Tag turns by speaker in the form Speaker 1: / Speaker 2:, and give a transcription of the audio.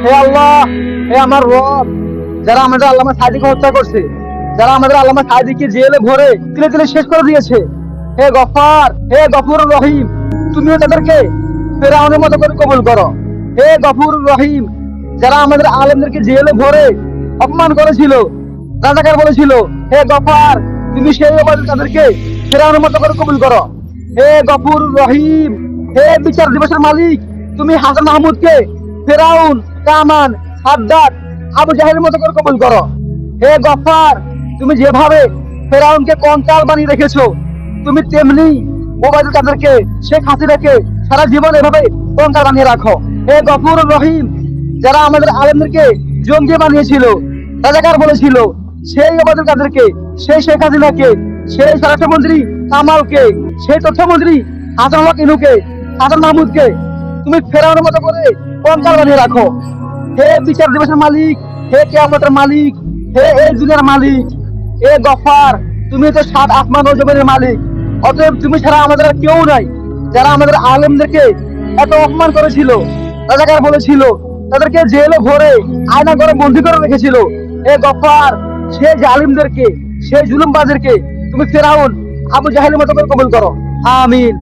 Speaker 1: হে আল্লাহ, হে আমার রব, যারা আমাদের আল্লামা সাদিকে হত্যা করছে, যারা আমাদের আল্লামা সাদিকে জেলে ভরে তিলে তিলে শেষ করে দিয়েছে, হে গফার, হে গফুর রহিম, তুমিও তাদেরকে ফেরাউনের মতো করে কবুল করো। হে গফুর রহিম, যারা আমাদের আলেমদেরকে জেলে ভরে অপমান করেছিল, রাজাকার বলেছিল, হে গফার, তুমি সেই অবাধে তাদেরকে ফেরাউনের মতো করে কবুল করো। হে গফুর রহিম, হে বিচার দিবসের মালিক, তুমি হাসান মাহমুদকে ফেরাউন, কামান, সাদ্দাত, আবু জাহেলের মতো করে কবুল করো। হে গফার, তুমি যেভাবে ফেরাউনকে কঙ্কাল বানিয়ে রেখেছো, তুমি তেমনি ওবায়দুল কাদেরকে, শেখ হাসিনাকে সারা জীবন এভাবে কঙ্কাল বানিয়ে রাখো। হে গফুর রহিম, যারা আমাদের আলেমদেরকে জঙ্গি বানিয়েছিল, রাজাকার বলেছিল, সেই ওবায়দুল কাদেরকে, সেই শেখ হাসিনাকে, সেই স্বরাষ্ট্রমন্ত্রী কামালকে, সেই তথ্যমন্ত্রী হাসান হক ইনুকে, হাসান মাহমুদকে তুমি ফেরাউনের মতো করে কঙ্কাল বানিয়ে রাখো। হে বিচার দিবসের মালিক, হে কিয়ামতের মালিক, হে এই দুনিয়ার মালিক, হে গফার, তুমি তো সাত আসমান ও জমিনের মালিক। অতএব তুমি ছাড়া আমাদের আর কেউ নাই। যারা আমাদের আলেমদেরকে এত অপমান করেছিল, রাজাকার বলেছিল, তাদেরকে জেলে ভরে আয়না করে বন্দি করে রেখেছিল, হে গফার, সেই জালিমদেরকে, সেই জুলুমবাজদেরকে তুমি ফেরাউন, আবু জাহেলের মতো করে কবুল করো। আমিন।